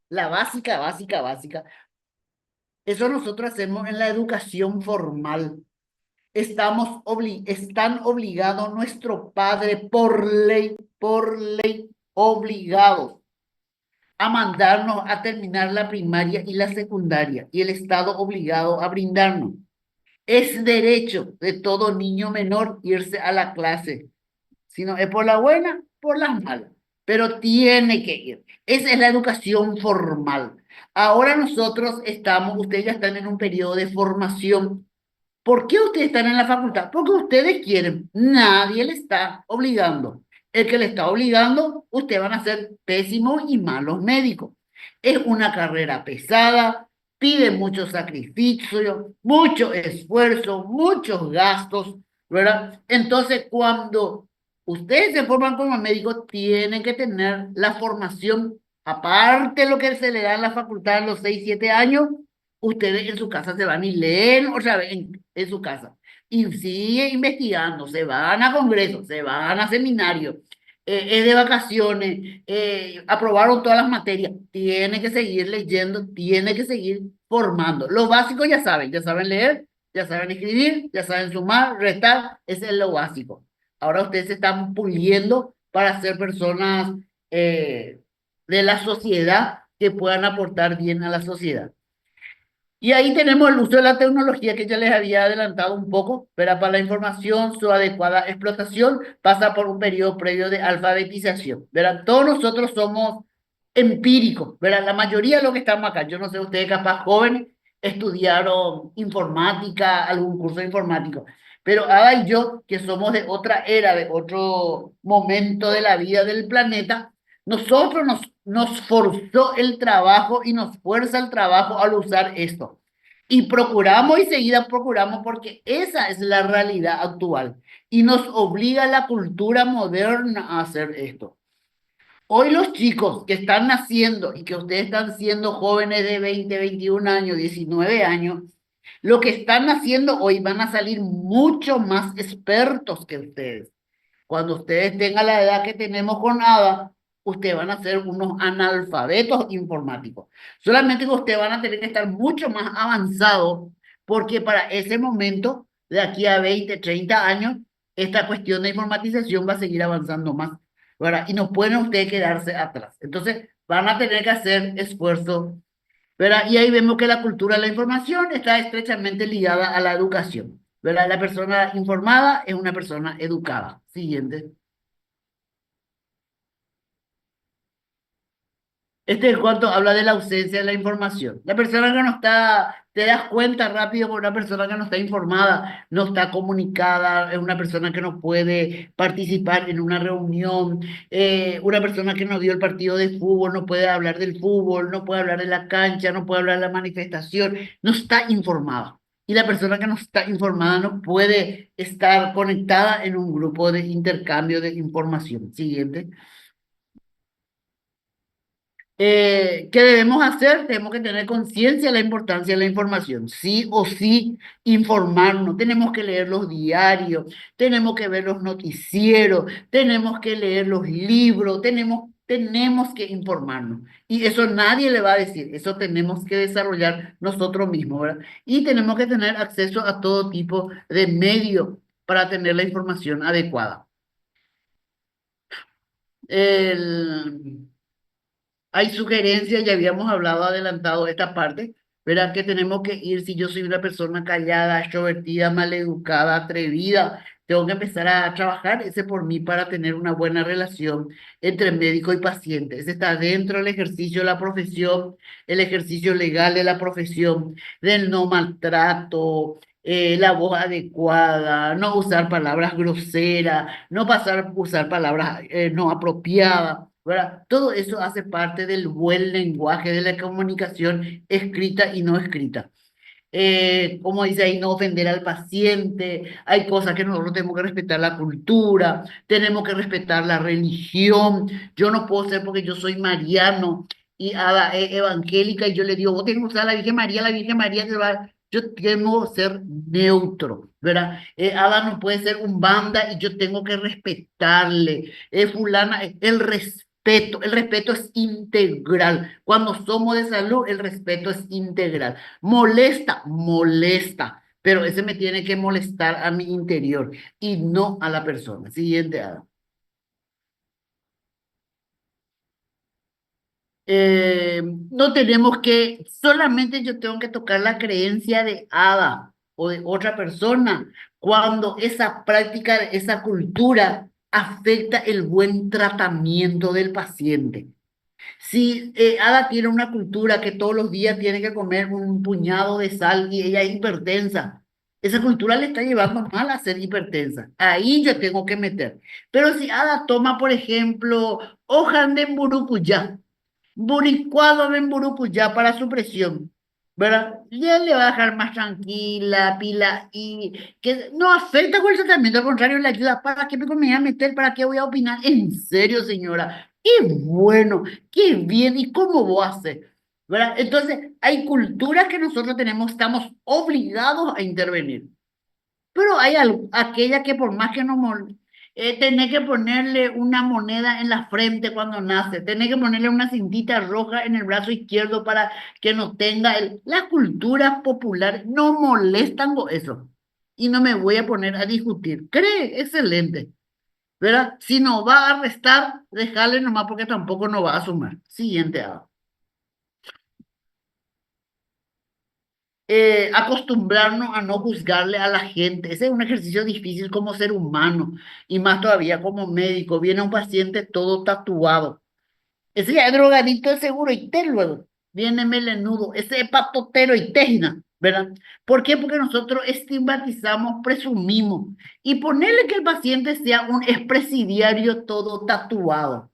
la básica, eso nosotros hacemos en la educación formal. Están obligados nuestro padre por ley, obligados a mandarnos a terminar la primaria y la secundaria, y el Estado obligado a brindarnos. Es derecho de todo niño menor irse a la clase. Si no es por la buena, por las malas. Pero tiene que ir. Esa es la educación formal. Ahora nosotros estamos, ustedes ya están en un periodo de formación. ¿Por qué ustedes están en la facultad? Porque ustedes quieren. Nadie le está obligando. El que le está obligando, ustedes van a ser pésimos y malos médicos. Es una carrera pesada, pide mucho sacrificio, mucho esfuerzo, muchos gastos, ¿verdad? Entonces, cuando ustedes se forman como médicos, tienen que tener la formación, aparte de lo que se le da en la facultad en los 6, 7 años, ustedes en su casa se van y leen otra vez en su casa. Y sigue investigando, se van a congresos, se van a seminarios, es de vacaciones, aprobaron todas las materias, tiene que seguir leyendo, tiene que seguir formando. Lo básico ya saben leer, ya saben escribir, ya saben sumar, restar, ese es lo básico. Ahora ustedes se están puliendo para ser personas de la sociedad que puedan aportar bien a la sociedad. Y ahí tenemos el uso de la tecnología que ya les había adelantado un poco, pero para la información, su adecuada explotación pasa por un periodo previo de alfabetización. ¿Verdad? Todos nosotros somos empíricos, ¿verdad? La mayoría de los que estamos acá, yo no sé, ustedes capaz jóvenes estudiaron informática, algún curso de informático, pero Ada y yo, que somos de otra era, de otro momento de la vida del planeta, nosotros nos forzó el trabajo y nos fuerza el trabajo al usar esto. Y procuramos y seguida procuramos porque esa es la realidad actual y nos obliga la cultura moderna a hacer esto. Hoy los chicos que están naciendo y que ustedes están siendo jóvenes de 20, 21 años, 19 años, lo que están haciendo hoy van a salir mucho más expertos que ustedes. Cuando ustedes tengan la edad que tenemos con Ada, ustedes van a ser unos analfabetos informáticos. Solamente que ustedes van a tener que estar mucho más avanzados porque para ese momento, de aquí a 20, 30 años, esta cuestión de informatización va a seguir avanzando más, ¿verdad? Y no pueden ustedes quedarse atrás. Entonces, van a tener que hacer esfuerzo, ¿verdad? Y ahí vemos que la cultura de la información está estrechamente ligada a la educación, ¿verdad? La persona informada es una persona educada. Siguiente. Este es cuanto habla de la ausencia de la información. La persona que no está, te das cuenta rápido por una persona que no está informada, no está comunicada, es una persona que no puede participar en una reunión, una persona que no vio el partido de fútbol, no puede hablar del fútbol, no puede hablar de la cancha, no puede hablar de la manifestación, no está informada. Y la persona que no está informada no puede estar conectada en un grupo de intercambio de información. Siguiente. ¿Qué debemos hacer? Tenemos que tener conciencia de la importancia de la información. Sí o sí, informarnos. Tenemos que leer los diarios, tenemos que ver los noticieros, tenemos que leer los libros, tenemos que informarnos. Y eso nadie le va a decir, eso tenemos que desarrollar nosotros mismos, ¿verdad? Y tenemos que tener acceso a todo tipo de medios para tener la información adecuada. El... Hay sugerencias, ya habíamos hablado adelantado esta parte, ¿verdad? Que tenemos que ir, si yo soy una persona callada, extrovertida, maleducada, atrevida, tengo que empezar a trabajar ese por mí para tener una buena relación entre médico y paciente. Ese está dentro del ejercicio de la profesión, el ejercicio legal de la profesión, del no maltrato, la voz adecuada, no usar palabras groseras, no usar palabras no apropiadas, ¿verdad? Todo eso hace parte del buen lenguaje de la comunicación escrita y no escrita. Como dice ahí, no ofender al paciente, hay cosas que nosotros tenemos que respetar la cultura, tenemos que respetar la religión. Yo no puedo ser porque yo soy mariano y Ada es evangélica y yo le digo, vos tenés que usar a la Virgen María se va. Yo tengo que ser neutro, ¿verdad? Ada no puede ser un banda y yo tengo que respetarle. Fulana, el respeto es integral. Cuando somos de salud, el respeto es integral. Molesta, molesta, pero ese me tiene que molestar a mi interior y no a la persona. Siguiente, Ada. No tenemos que, solamente yo tengo que tocar la creencia de Ada o de otra persona cuando esa práctica, esa cultura afecta el buen tratamiento del paciente. Si Ada tiene una cultura que todos los días tiene que comer un puñado de sal y ella es hipertensa, esa cultura le está llevando mal a ser hipertensa. Ahí yo tengo que meter. Pero si Ada toma, por ejemplo, hojas de mburucuyá, buricuado de mburucuyá para su presión, ¿verdad? Ya le va a dejar más tranquila, pila, y que no afecta con el tratamiento, al contrario, le ayuda. ¿Para qué me voy a meter? ¿Para qué voy a opinar? En serio, señora, qué bueno, qué bien, ¿y cómo vos haces? ¿Verdad? Entonces, hay culturas que nosotros tenemos, estamos obligados a intervenir. Pero hay aquella que por más que no tenés que ponerle una moneda en la frente cuando nace, tenés que ponerle una cintita roja en el brazo izquierdo para que no tenga las culturas populares no molestan con eso. Y no me voy a poner a discutir. Cree, excelente. ¿Verdad? Si no va a restar, déjale nomás porque tampoco no va a sumar. Siguiente. Acostumbrarnos a no juzgarle a la gente. Ese es un ejercicio difícil como ser humano y más todavía como médico. Viene un paciente todo tatuado. Ese ya es drogadito de seguro y te luego. Viene melenudo, ese es patotero y tejna, ¿verdad? ¿Por qué? Porque nosotros estigmatizamos, presumimos y ponerle que el paciente sea un expresidiario todo tatuado,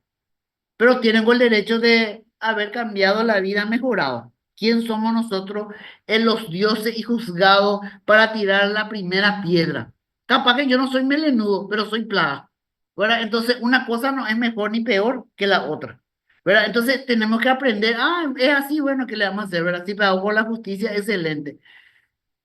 pero tienen el derecho de haber cambiado la vida, mejorado. ¿Quién somos nosotros en los dioses y juzgados para tirar la primera piedra? Capaz que yo no soy melenudo, pero soy plaga. ¿verdad? Entonces, una cosa no es mejor ni peor que la otra, ¿verdad? Entonces, tenemos que aprender, es así, bueno, ¿qué le vamos a hacer, verdad? Si pagamos por la justicia, excelente.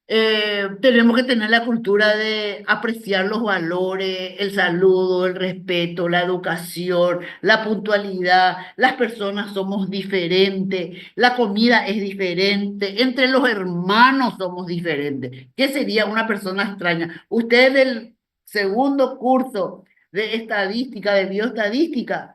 Tenemos que tener la cultura de apreciar los valores, el saludo, el respeto, la educación, la puntualidad. Las personas somos diferentes, la comida es diferente, entre los hermanos somos diferentes. ¿Qué sería una persona extraña? Usted del segundo curso de estadística, de bioestadística,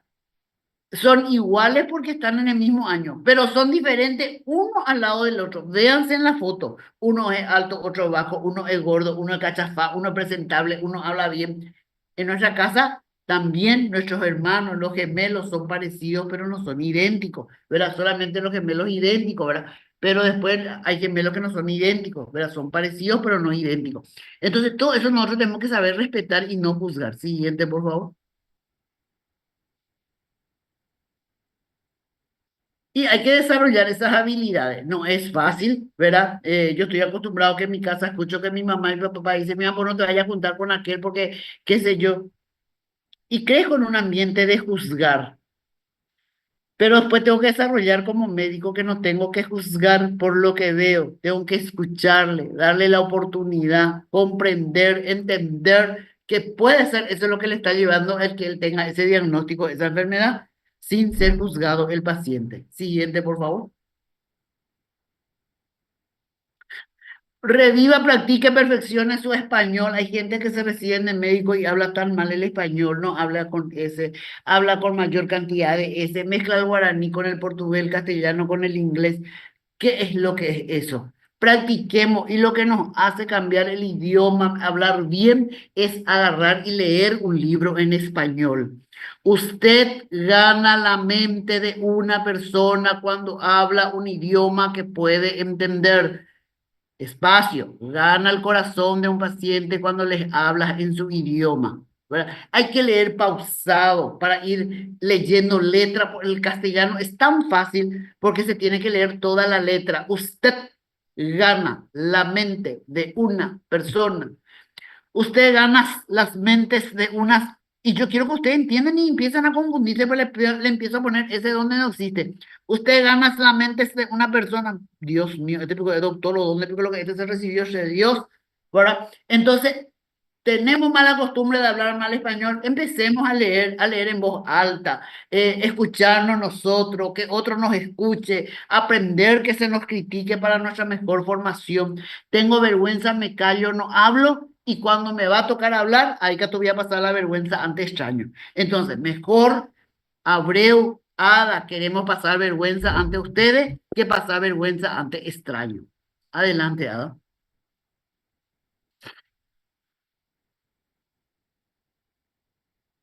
son iguales porque están en el mismo año, pero son diferentes uno al lado del otro. Véanse en la foto. Uno es alto, otro bajo, uno es gordo, uno es cachafá, uno es presentable, uno habla bien. En nuestra casa también nuestros hermanos, los gemelos, son parecidos, pero no son idénticos, ¿verdad? Solamente los gemelos idénticos, ¿verdad? Pero después hay gemelos que no son idénticos, ¿verdad? Son parecidos, pero no idénticos. Entonces, todo eso nosotros tenemos que saber respetar y no juzgar. Siguiente, por favor. Y hay que desarrollar esas habilidades. No es fácil, ¿verdad? Yo estoy acostumbrado que en mi casa escucho que mi mamá y mi papá dicen, mi amor, no te vayas a juntar con aquel porque, qué sé yo. Y crezco en un ambiente de juzgar. Pero después tengo que desarrollar como médico que no tengo que juzgar por lo que veo. Tengo que escucharle, darle la oportunidad, comprender, entender que puede ser, eso es lo que le está llevando el que él tenga ese diagnóstico, esa enfermedad, sin ser juzgado el paciente. Siguiente, por favor. Reviva, practique, perfeccione su español. Hay gente que se recibe en médico y habla tan mal el español, no habla con S, habla con mayor cantidad de S, mezcla el guaraní con el portugués, el castellano con el inglés. ¿Qué es lo que es eso? Practiquemos y lo que nos hace cambiar el idioma, hablar bien, es agarrar y leer un libro en español. Usted gana la mente de una persona cuando habla un idioma que puede entender. Espacio, gana el corazón de un paciente cuando les hablas en su idioma, ¿verdad? Hay que leer pausado para ir leyendo letra. El castellano es tan fácil porque se tiene que leer toda la letra. Usted gana la mente de una persona, usted gana las mentes de unas, y yo quiero que ustedes entiendan y empiezan a confundirse, pero le empiezo a poner ese donde no existe. Usted gana las mentes de una persona, Dios mío, este pico de doctor o donde pico lo que este se recibió, de Dios, ¿verdad? Entonces, tenemos mala costumbre de hablar mal español. Empecemos a leer en voz alta, escucharnos nosotros, que otro nos escuche, aprender que se nos critique para nuestra mejor formación. Tengo vergüenza, me callo, no hablo y cuando me va a tocar hablar, ahí que te voy a pasar la vergüenza ante extraño. Entonces, mejor Abreu, Ada, queremos pasar vergüenza ante ustedes que pasar vergüenza ante extraños. Adelante, Ada.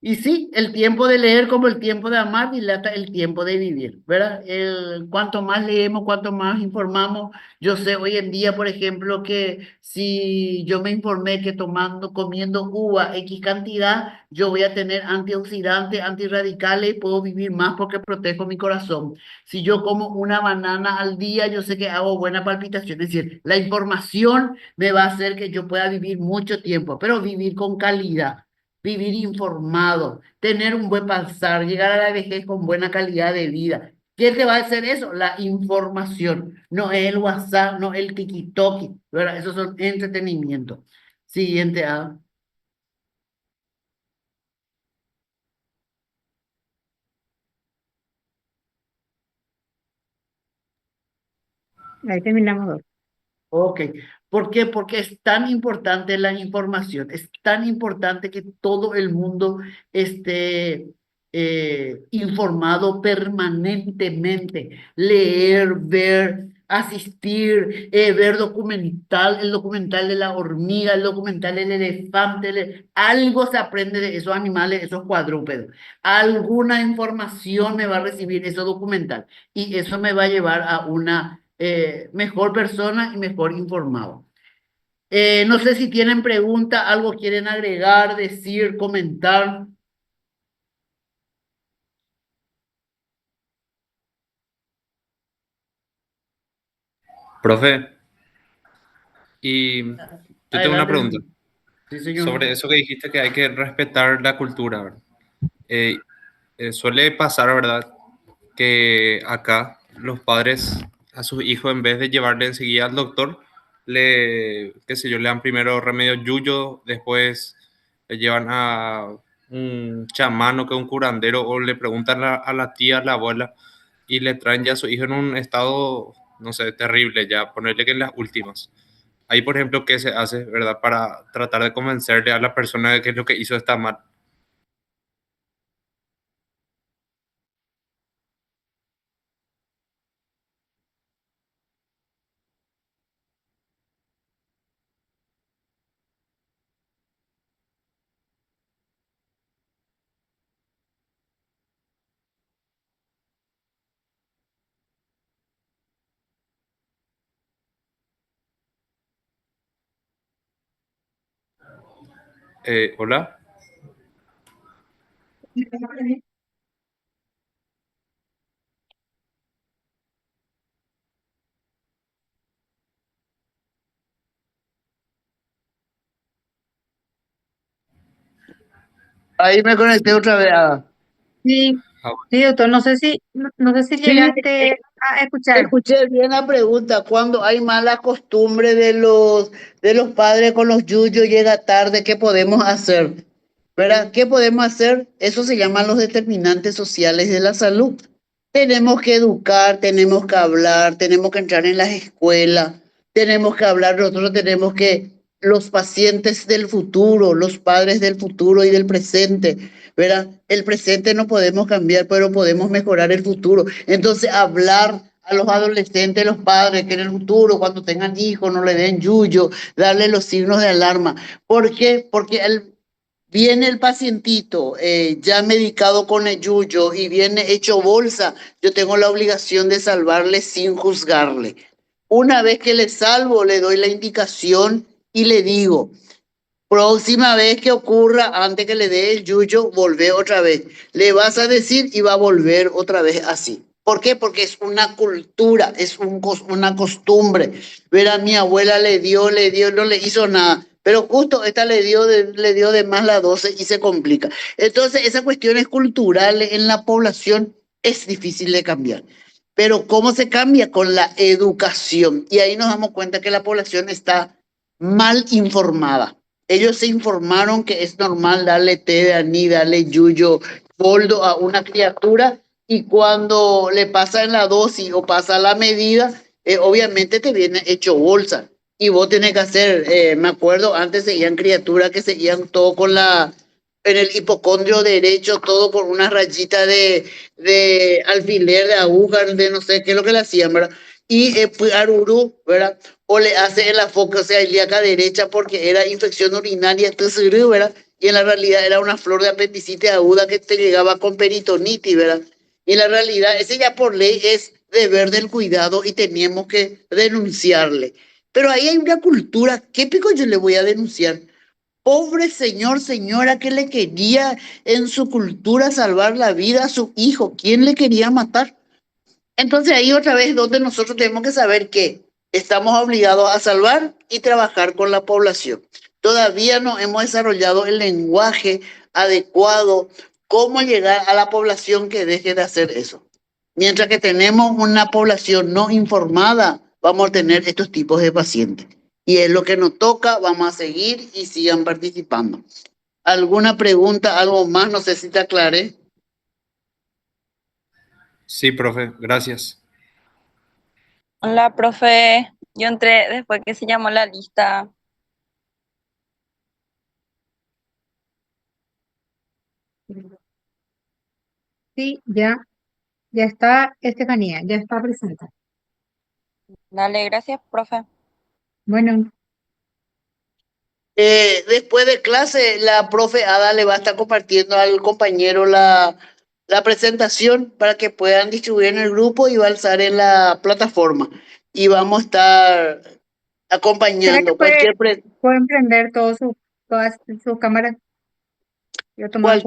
Y sí, el tiempo de leer como el tiempo de amar dilata el tiempo de vivir, ¿verdad? Cuanto más leemos, cuanto más informamos. Yo sé hoy en día, por ejemplo, que si yo me informé que tomando, comiendo uva X cantidad, yo voy a tener antioxidantes, antirradicales y puedo vivir más porque protejo mi corazón. Si yo como una banana al día, yo sé que hago buena palpitación. Es decir, la información me va a hacer que yo pueda vivir mucho tiempo, pero vivir con calidad, vivir informado, tener un buen pasar, llegar a la vejez con buena calidad de vida. ¿Quién te va a hacer eso? La información, no el WhatsApp, no el tiki-toki, ¿verdad? Esos son entretenimiento. Siguiente, Ahí terminamos. Ok, ¿por qué? Porque es tan importante la información, es tan importante que todo el mundo esté informado permanentemente, leer, ver, asistir, ver documental, el documental de la hormiga, el documental del elefante, algo se aprende de esos animales, esos cuadrúpedos, alguna información me va a recibir ese documental y eso me va a llevar a una mejor persona y mejor informado. No sé si tienen pregunta, algo quieren agregar, decir, comentar. Profe, y yo tengo una Adelante. pregunta. Sí, señor. Sobre eso que dijiste que hay que respetar la cultura, ¿verdad? Eh, suele pasar, ¿verdad? Que acá los padres a sus hijos, en vez de llevarle enseguida al doctor, qué sé yo, le dan primero remedio yuyo, después le llevan a un chamán o que un curandero, o le preguntan a la tía, a la abuela, y le traen ya a su hijo en un estado, no sé, terrible, ya ponerle que en las últimas. Ahí, por ejemplo, ¿qué se hace, verdad? Para tratar de convencerle a la persona de que lo que hizo está mal. Hola. Ahí me conecté otra vez. Sí, Ah, sí, doctor, no sé si Sí, llegaste a escuchar. escuché bien la pregunta. Cuando hay mala costumbre de los padres con los yuyos, llega tarde, ¿qué podemos hacer? ¿Verdad? ¿Qué podemos hacer? Eso se llaman los determinantes sociales de la salud. Tenemos que educar, tenemos que hablar, tenemos que entrar en las escuelas, tenemos que hablar, nosotros tenemos que, los pacientes del futuro, los padres del futuro y del presente, ¿verdad? El presente no podemos cambiar, pero podemos mejorar el futuro. Entonces, hablar a los adolescentes, los padres, que en el futuro, cuando tengan hijos, no le den yuyo, darle los signos de alarma. ¿Por qué? Porque viene el pacientito ya medicado con el yuyo y viene hecho bolsa, yo tengo la obligación de salvarle sin juzgarle. Una vez que le salvo, le doy la indicación y le digo, próxima vez que ocurra, antes que le dé el yuyo, volvé otra vez. Le vas a decir y va a volver otra vez así. ¿Por qué? Porque es una cultura, es una costumbre. Ver a mi abuela le dio, no le hizo nada. Pero justo esta le dio de más la 12 y se complica. Entonces, esas cuestiones culturales en la población es difícil de cambiar. Pero ¿cómo se cambia? Con la educación. Y ahí nos damos cuenta que la población está mal informada. Ellos se informaron que es normal darle té de aní, darle yuyo, boldo a una criatura y cuando le pasa en la dosis o pasa la medida, obviamente te viene hecho bolsa. Y vos tenés que hacer, me acuerdo, antes seguían criaturas que seguían todo con en el hipocondrio derecho, todo con una rayita de alfiler, de aguja, de no sé qué es lo que le hacían, ¿verdad? Y pues, Arurú, ¿verdad? O le hace en la foca, o sea, ilíaca derecha, porque era infección urinaria, ¿verdad? Y en la realidad era una flor de apendicitis aguda que te llegaba con peritonitis, ¿verdad? Y en la realidad, ese ya por ley es deber del cuidado y teníamos que denunciarle. Pero ahí hay una cultura, ¿qué pico yo le voy a denunciar? Pobre señor, señora, que le quería en su cultura salvar la vida a su hijo. ¿Quién le quería matar? Entonces ahí otra vez donde nosotros tenemos que saber que estamos obligados a salvar y trabajar con la población. Todavía no hemos desarrollado el lenguaje adecuado, cómo llegar a la población que deje de hacer eso. Mientras que tenemos una población no informada, vamos a tener estos tipos de pacientes. Y es lo que nos toca, vamos a seguir y sigan participando. ¿Alguna pregunta, algo más? No sé si te aclaré. Sí, profe, gracias. Hola, profe. Yo entré después que se llamó la lista. Sí, ya está Estefanía, ya está presente. Dale, gracias, profe. Bueno, Después de clase, la profe Ada le va a estar compartiendo al compañero la presentación para que puedan distribuir en el grupo y va a alzar en la plataforma. Y vamos a estar ¿será que acompañando cualquier, pueden prender todas sus cámaras? Yo tomar cualquier